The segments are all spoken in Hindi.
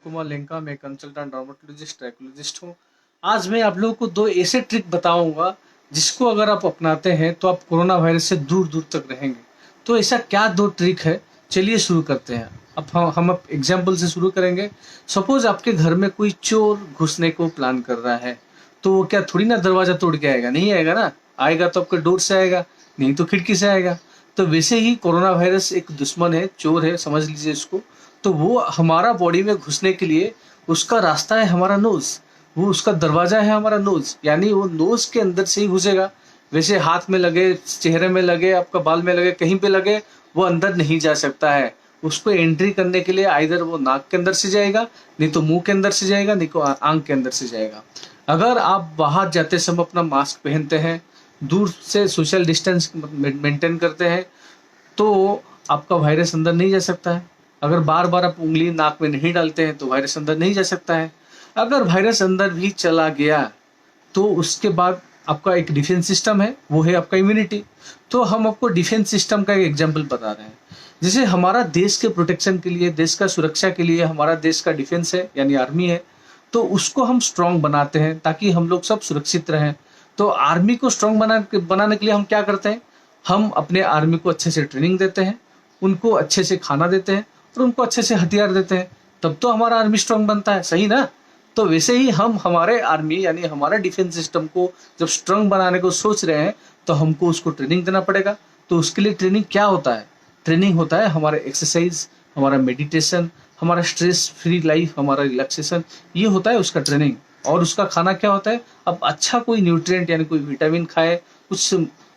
कुमार लेंका, मैं कंसल्टेंट डर्मेटोलॉजिस्ट ट्रैकोलॉजिस्ट हूँ। आज मैं आप लोगों को 2 ऐसे ट्रिक बताऊँगा, जिसको अगर आप अपनाते हैं तो आप कोरोना वायरस से दूर-दूर तक रहेंगे। तो ऐसा क्या 2 ट्रिक है? चलिए शुरू करते हैं। अब हम अब एग्ज़ाम्पल से शुरू करेंगे। सपोज़ आपके घर में कोई चोर घुसने को प्लान कर रहा है, तो वो क्या थोड़ी ना दरवाज़ा तोड़ के आएगा, नहीं आएगा ना। आएगा तो आपके डोर से आएगा, नहीं तो खिड़की से आएगा। तो वैसे ही कोरोना वायरस एक दुश्मन है, चोर है, समझ लीजिए इसको। तो वो हमारा बॉडी में घुसने के लिए उसका रास्ता है हमारा नोज़, वो उसका दरवाज़ा है हमारा नोज़, यानी वो नोज़ के अंदर से ही घुसेगा। वैसे हाथ में लगे, चेहरे में लगे, आपका बाल में लगे, कहीं पे लगे, वो अंदर नहीं जा सकता है। उसको एंट्री करने के लिए आइदर वो नाक के अंदर से जाएगा, नहीं तो मुँह के अंदर से जाएगा, नहीं तो आँख के अंदर से जाएगा। अगर आप बाहर जाते समय अपना मास्क पहनते हैं, दूर से सोशल डिस्टेंस मेंटेन करते हैं, तो आपका वायरस अंदर नहीं जा सकता है। अगर बार-बार आप उँगली नाक में नहीं डालते हैं, तो वायरस अंदर नहीं जा सकता है। अगर वायरस अंदर भी चला गया, तो उसके बाद आपका एक डिफेंस सिस्टम है, वो है आपका इम्यूनिटी। तो हम आपको डिफेंस सिस्टम का एक एग्जांपल बता रहे हैं। जैसे हमारा देश के प्रोटेक्शन के लिए, देश का सुरक्षा के लिए हमारा देश का डिफेंस है, यानी आर्मी है। तो उसको हम स्ट्रॉन्ग बनाते हैं ताकि हम लोग सब सुरक्षित रहें। तो आर्मी को स्ट्रॉन्ग बनाने के लिए हम क्या करते हैं? हम अपने आर्मी को अच्छे से ट्रेनिंग देते हैं, उनको अच्छे से खाना देते हैं और उनको अच्छे से हथियार देते हैं। तब तो हमारा आर्मी स्ट्रॉन्ग बनता है, सही ना? तो वैसे ही हम हमारे आर्मी यानी हमारे डिफेंस सिस्टम को जब स्ट्रॉन्ग बनाने को सोच रहे हैं, तो हमको उसको ट्रेनिंग देना पड़ेगा। तो उसके लिए ट्रेनिंग क्या होता है? ट्रेनिंग होता है हमारा एक्सरसाइज, हमारा मेडिटेशन, हमारा स्ट्रेस फ्री लाइफ, हमारा रिलैक्सेशन, ये होता है उसका ट्रेनिंग। और उसका खाना क्या होता है? अब अच्छा कोई न्यूट्रिएंट यानी कोई विटामिन खाए, कुछ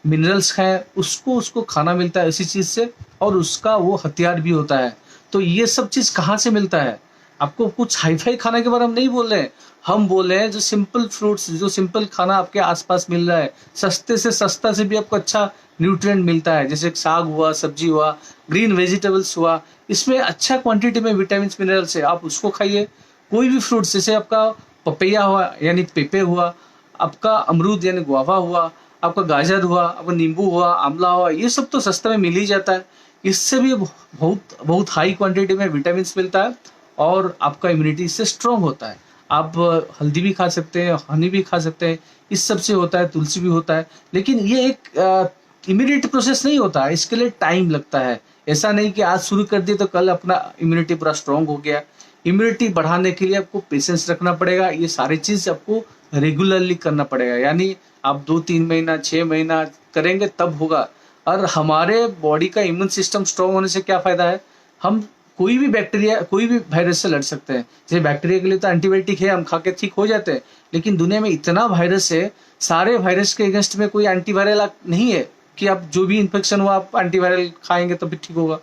मिनरल्स खाए, उसको उसको खाना मिलता है इसी चीज़ से, और उसका वो हथियार भी होता है। तो ये सब चीज़ कहाँ से मिलता है? आपको कुछ हाई-फाई खाने के बारे में हम नहीं बोल रहे हैं। हम बोल रहे हैं जो सिंपल फ्रूट्स, जो सिंपल खाना आपके आस-पास मिल रहा है, सस्ते से सस्ता से भी आपको अच्छा न्यूट्रिएंट मिलता है। जैसे साग हुआ, सब्जी हुआ, ग्रीन वेजिटेबल्स हुआ, इसमें अच्छा क्वांटिटी में विटामिन्स, मिनरल्स है, आप उसको खाइए। कोई भी फ्रूट्स जैसे आपका पपैया हुआ यानी पेपे हुआ, आपका अमरूद यानी गुआवा हुआ, आपका गाजर हुआ, आपका नींबू हुआ, आंवला हुआ, ये सब तो सस्ते में मिल ही जाता है। इससे भी बहुत बहुत हाई क्वांटिटी में विटामिन्स मिलता है और आपका इम्यूनिटी इससे स्ट्रॉन्ग होता है। आप हल्दी भी खा सकते हैं, हनी भी खा सकते हैं, इस सब से होता है, तुलसी भी होता है। लेकिन ये एक इमीडिएट प्रोसेस नहीं होता है, इसके लिए टाइम लगता है। ऐसा नहीं कि आज शुरू कर दिए तो कल अपना इम्यूनिटी पूरा स्ट्रॉन्ग हो गया। इम्यूनिटी बढ़ाने के लिए आपको पेशेंस रखना पड़ेगा, ये सारी चीज़ आपको रेगुलरली करना पड़ेगा। यानी आप 2-3 महीना, 6 महीना करेंगे तब होगा। और हमारे बॉडी का इम्यून सिस्टम स्ट्रॉन्ग होने से क्या फ़ायदा है? हम कोई भी बैक्टीरिया, कोई भी वायरस से लड़ सकते हैं। जैसे बैक्टीरिया के लिए तो एंटीबायोटिक है, हम खा के ठीक हो जाते हैं। लेकिन दुनिया में इतना वायरस है, सारे वायरस के अगेंस्ट में कोई एंटीवायरल नहीं है कि आप जो भी इन्फेक्शन हुआ आप एंटीवायरल खाएँगे तभी ठीक होगा।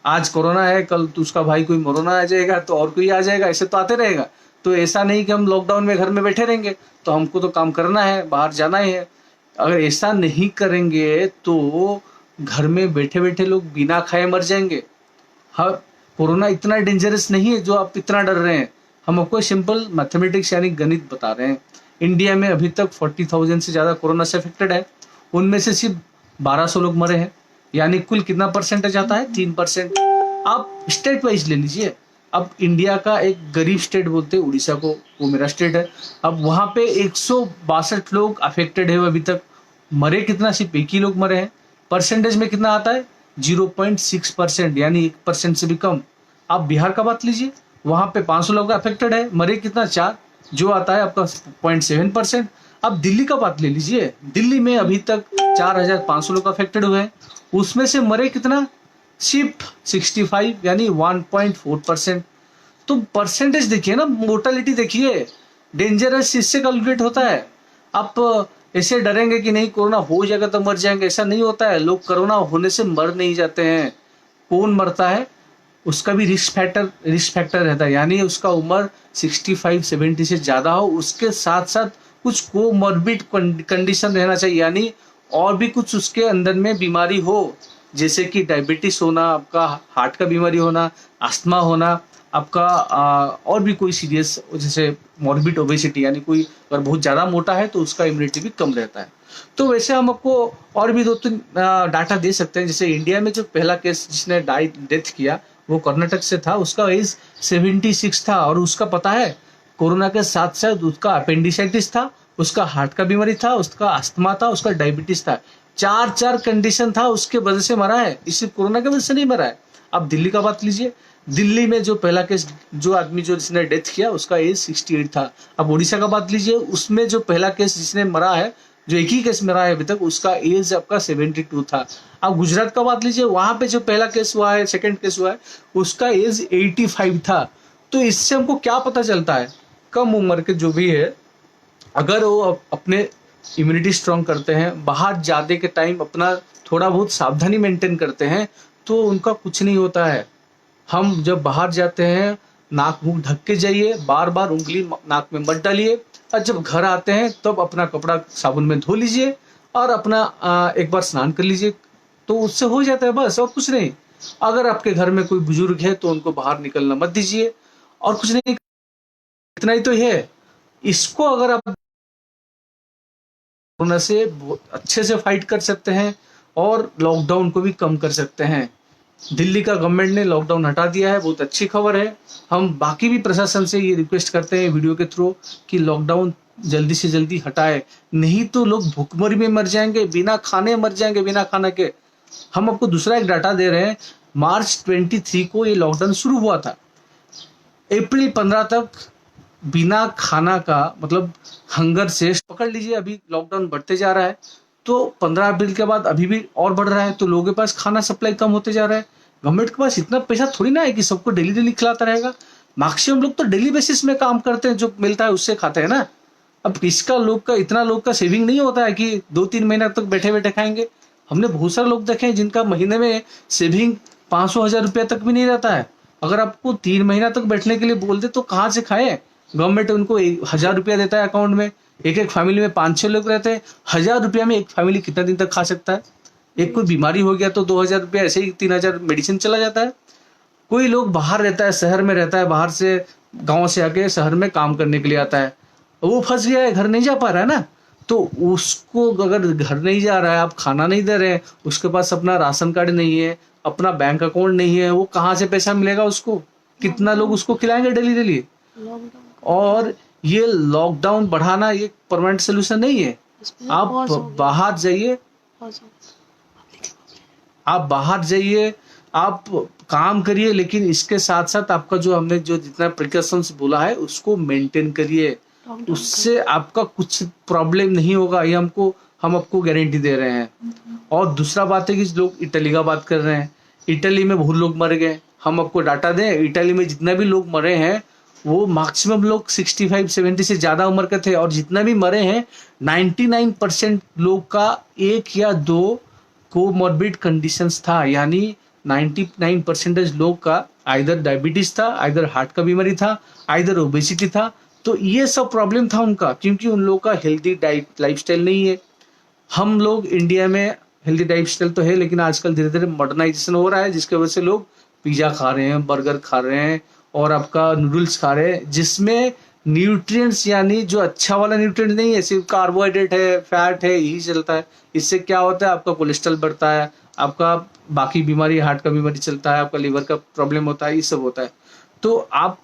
आज कोरोना है, कल तो उसका भाई कोई मोरोना आ जाएगा, तो और कोई आ जाएगा, ऐसे तो आते रहेगा। तो ऐसा नहीं कि हम लॉकडाउन में घर में बैठे रहेंगे, तो हमको तो काम करना है, बाहर जाना ही है। अगर ऐसा नहीं करेंगे तो घर में बैठे-बैठे लोग बिना खाए मर जाएँगे। हाँ, कोरोना इतना डेंजरस नहीं है जो आप इतना डर रहे हैं। हम आपको सिंपल मैथमेटिक्स यानी गणित बता रहे हैं। इंडिया में अभी तक 40,000 से ज़्यादा कोरोना से अफेक्टेड है। उनमें से सिर्फ 1200 लोग मरे हैं। यानी कुल कितना परसेंटेज आता है? 3%। आप स्टेट वाइज ले लीजिए। अब इंडिया का एक गरीब स्टेट बोलते हैं उड़ीसा को, वो मेरा स्टेट है। अब वहाँ पे 162 लोग अफेक्टेड है अभी तक। मरे कितना? सिर्फ 1 ही लोग मरे हैं। परसेंटेज में कितना आता है? 0.6%, यानी 1% से भी कम। आप बिहार का बात लीजिए, वहाँ पे 500 लोग अफेक्टेड है, मरे कितना? 4, जो आता है आपका 0.7%। अब दिल्ली का बात ले लीजिए, दिल्ली में अभी तक 4,500 लोग अफेक्टेड हुए हैं, उसमें से मरे कितना? सिर्फ 65, यानी 1.4%। तो परसेंटेज देखिए ना, मोर्टेलिटी देखिए, डेंजरस इससे कैलकुलेट होता है। आप ऐसे डरेंगे कि नहीं कोरोना हो जाएगा तो मर जाएंगे, ऐसा नहीं होता है। लोग कोरोना होने से मर नहीं जाते हैं। कौन मरता है? उसका भी रिस्क फैक्टर रहता है, यानी उसका उम्र 65-70 से ज़्यादा हो, उसके साथ साथ कुछ कोमॉर्बिड कंडीशन रहना चाहिए, यानी और भी कुछ उसके अंदर में बीमारी हो, जैसे कि डायबिटीज होना, आपका हार्ट का बीमारी होना, अस्थमा होना, आपका और भी कोई सीरियस जैसे मॉर्बिड ओबेसिटी, यानी कोई अगर बहुत ज़्यादा मोटा है तो उसका इम्यूनिटी भी कम रहता है। तो वैसे हम आपको और भी 2-3 डाटा दे सकते हैं। जैसे इंडिया में जो पहला केस जिसने डेथ किया, वो कर्नाटक से था, उसका एज 76 था और उसका पता है कोरोना के साथ साथ उसका अपेंडिसाइटिस था, उसका हार्ट का बीमारी था, उसका अस्थमा था, उसका डायबिटीज था, चार चार कंडीशन था, उसके वजह से मरा है, इसी कोरोना की वजह से नहीं मरा है। अब दिल्ली का बात लीजिए, दिल्ली में जो पहला केस जो आदमी जो जिसने डेथ किया उसका एज 68 था। अब उड़ीसा का बात लीजिए, उसमें जो पहला केस जिसने मरा है, जो एक ही केस मरा है अभी तक, उसका एज आपका 72 था। अब गुजरात का बात लीजिए, वहां पे जो पहला केस हुआ है, सेकंड केस हुआ है, उसका एज 85 था। तो इससे हमको क्या पता चलता है, कम उम्र के जो भी है, अगर वो अपने इम्यूनिटी स्ट्रांग करते हैं, बाहर जाने के टाइम अपना थोड़ा बहुत सावधानी मेंटेन करते हैं, तो उनका कुछ नहीं होता है। हम जब बाहर जाते हैं, नाक मुंह ढक के जाइए, बार बार उंगली नाक में मत डालिए, और जब घर आते हैं तब अपना कपड़ा साबुन में धो लीजिए और अपना एक बार स्नान कर लीजिए, तो उससे हो जाता है बस, और कुछ नहीं। अगर आपके घर में कोई बुजुर्ग है तो उनको बाहर निकलना मत दीजिए, और कुछ नहीं, इतना ही तो है। इसको अगर आप कोरोना से बहुत अच्छे से फाइट कर सकते हैं और लॉकडाउन को भी कम कर सकते हैं। दिल्ली का गवर्नमेंट ने लॉकडाउन हटा दिया है, बहुत अच्छी खबर है। हम बाकी भी प्रशासन से ये रिक्वेस्ट करते हैं वीडियो के थ्रू कि लॉकडाउन जल्दी से जल्दी हटाए, नहीं तो लोग भूखमरी में मर जाएंगे, बिना खाने मर जाएंगे, बिना खाने के। हम आपको दूसरा एक डाटा दे रहे हैं, मार्च 23 को ये लॉकडाउन शुरू हुआ था, अप्रैल 15 तक बिना खाना का, मतलब हंगर से पकड़ लीजिए, अभी लॉकडाउन बढ़ते जा रहा है, तो 15 अप्रैल के बाद अभी भी और बढ़ रहा है, तो लोगों के पास खाना सप्लाई कम होते जा रहा है। गवर्नमेंट के पास इतना पैसा थोड़ी ना है कि सबको डेली डेली खिलाता रहेगा। मैक्सिमम लोग तो डेली बेसिस में काम करते हैं, जो मिलता है उससे खाते हैं ना। अब इसका लोग का इतना लोग का सेविंग नहीं होता है कि 2-3 महीना तक बैठे बैठे खाएंगे। हमने बहुत सारे लोग देखे हैं जिनका महीने में सेविंग 500-1000 रुपया तक भी नहीं रहता है। अगर आपको 3 महीना तक बैठने के लिए बोल दे तो कहाँ से खाए। गवर्नमेंट उनको 1000 रुपया देता है अकाउंट में, एक एक फैमिली में 5-6 लोग रहते हैं, 1000 रुपया में एक फैमिली कितना दिन तक खा सकता है। एक कोई बीमारी हो गया तो 2000 रुपया, ऐसे ही 3000 मेडिसिन चला जाता है। कोई लोग बाहर रहता है, शहर में रहता है, बाहर से गांव से आके शहर में काम करने के लिए आता है, वो फंस गया है, घर नहीं जा पा रहा है ना। तो उसको अगर घर नहीं जा रहा है, आप खाना नहीं दे रहे हैं, उसके पास अपना राशन कार्ड नहीं है, अपना बैंक अकाउंट नहीं है, वो कहाँ से पैसा मिलेगा उसको, कितना लोग उसको खिलाएंगे डेली डेली। और ये लॉकडाउन बढ़ाना ये परमानेंट सोल्यूशन नहीं है। आप बाहर जाइए, आप बाहर जाइए, आप काम करिए, लेकिन इसके साथ साथ आपका जो हमने जो जितना प्रिकॉशंस बोला है उसको मेंटेन करिए, उससे आपका कुछ प्रॉब्लम नहीं होगा, ये हम आपको गारंटी दे रहे हैं। और दूसरा बात है कि लोग इटली का बात कर रहे हैं, इटली में बहुत लोग मर गए। हम आपको डाटा दें, इटली में जितना भी लोग मरे हैं वो मैक्सिमम लोग 65-70 से ज्यादा उम्र के थे, और जितना भी मरे हैं 99% लोग का 1 या 2 कोमॉर्बिड कंडीशंस था, यानी 99% लोग का आइदर डायबिटीज था, आइदर हार्ट का बीमारी था, आइदर ओबेसिटी था। तो ये सब प्रॉब्लम था उनका, क्योंकि उन लोगों का हेल्दी डाइट लाइफस्टाइल नहीं है। हम लोग इंडिया में हेल्दी लाइफस्टाइल तो है, लेकिन आजकल धीरे धीरे मॉडर्नाइजेशन हो रहा है, जिसकी वजह से लोग पिज्जा खा रहे हैं, बर्गर खा रहे हैं और आपका नूडल्स खा रहे हैं, जिसमें न्यूट्रिएंट्स यानी जो अच्छा वाला न्यूट्रिएंट नहीं है, सिर्फ कार्बोहाइड्रेट है, फैट है, यही चलता है। इससे क्या होता है, आपका कोलेस्ट्रॉल बढ़ता है, आपका बाकी बीमारी, हार्ट का बीमारी चलता है, आपका लीवर का प्रॉब्लम होता है, ये सब होता है। तो आप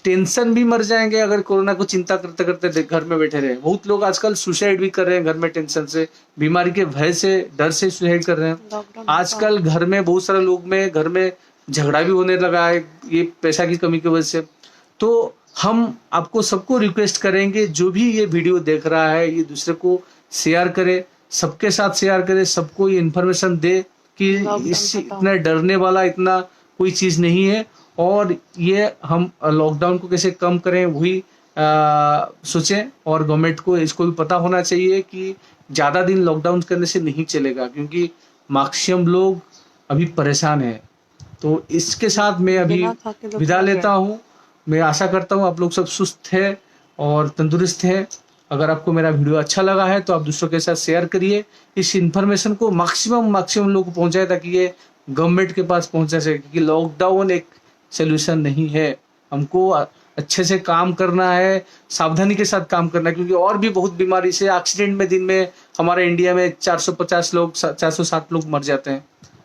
टेंशन भी मर जाएंगे अगर कोरोना को चिंता करते करते घर में बैठे रहे। बहुत लोग आजकल सुसाइड भी कर रहे हैं घर में, टेंशन से, बीमारी के भय से, डर से सुसाइड कर रहे हैं। आजकल घर में बहुत सारे लोग में घर में झगड़ा भी होने लगा है, ये पैसा की कमी की वजह से। तो हम आपको सबको रिक्वेस्ट करेंगे, जो भी ये वीडियो देख रहा है ये दूसरे को शेयर करे, सबके साथ शेयर करे, सबको ये इन्फॉर्मेशन दे कि इससे इतना डरने वाला इतना कोई चीज नहीं है। और ये हम लॉकडाउन को कैसे कम करें वही सोचें, और गवर्नमेंट को इसको भी पता होना चाहिए कि ज़्यादा दिन लॉकडाउन करने से नहीं चलेगा, क्योंकि मैक्सिमम लोग अभी परेशान हैं। तो इसके साथ मैं अभी विदा लेता हूँ। मैं आशा करता हूँ आप लोग सब सुस्त हैं और तंदुरुस्त हैं। अगर आपको मेरा वीडियो अच्छा लगा है तो आप दूसरों के साथ शेयर करिए, इस इन्फॉर्मेशन को मैक्सिमम लोग को पहुँचाए, ताकि ये गवर्नमेंट के पास पहुँचा सके। क्योंकि लॉकडाउन एक सोल्यूशन नहीं है, हमको अच्छे से काम करना है, सावधानी के साथ काम करना है, क्योंकि और भी बहुत बीमारी से एक्सीडेंट में दिन में हमारे इंडिया में 450 लोग 460 लोग मर जाते हैं।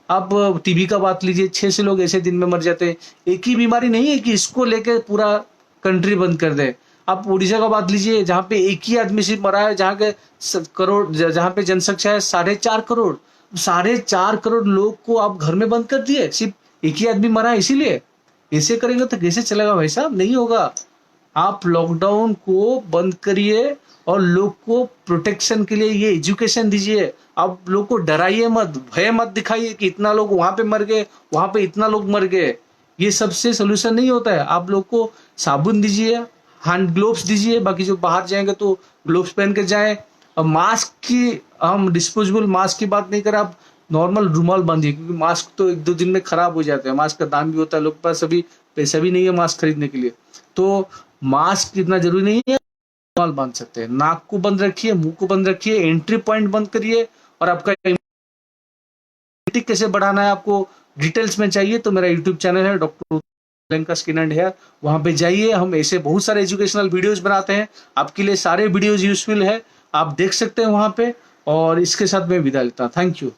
आप टीबी का बात लीजिए, 6 से लोग ऐसे दिन में मर जाते हैं। एक ही बीमारी नहीं है कि इसको लेके पूरा कंट्री बंद कर दे। आप उड़ीसा का बात लीजिए, जहाँ पे एक ही आदमी सिर्फ मरा है, जहाँ के करोड़, जहाँ पे जनसंख्या है 4.5 करोड़, 4.5 करोड़ लोग को आप घर में बंद कर दिए, सिर्फ एक ही आदमी मरा है इसीलिए। ऐसे करेंगे तो कैसे चलेगा भाई साहब, नहीं होगा। आप लॉकडाउन को बंद करिए और लोग को प्रोटेक्शन के लिए ये एजुकेशन दीजिए। आप लोग को डराइए मत, भय मत दिखाइए कि इतना लोग वहां पे मर गए, वहां पे इतना लोग मर गए। ये सबसे सोल्यूशन नहीं होता है। आप लोग को साबुन दीजिए, हैंड ग्लोव्स दीजिए, बाकी जो बाहर जाएंगे तो ग्लोव्स पहन के जाएं। और मास्क की, हम डिस्पोजेबल मास्क की बात नहीं करें, आप नॉर्मल रुमाल बांधिए, क्योंकि मास्क तो 1-2 दिन में खराब हो जाते हैं। मास्क का दाम भी होता है, लोग के पास अभी पैसा भी नहीं है मास्क खरीदने के लिए। तो मास्क इतना जरूरी नहीं है, रुमाल बांध सकते हैं। नाक को बंद रखिए, मुंह को बंद रखिए, एंट्री पॉइंट बंद करिए। और आपका इम्यूनिटी कैसे बढ़ाना है आपको डिटेल्स में चाहिए तो मेरा यूट्यूब चैनल है डॉक्टर का स्किन एंड हेयर, वहां पे जाइए। हम ऐसे बहुत सारे एजुकेशनल वीडियोस बनाते हैं, आपके लिए सारे वीडियोस यूजफुल है, आप देख सकते हैं वहां पे। और इसके साथ मैं विदा लेता हूं, थैंक यू।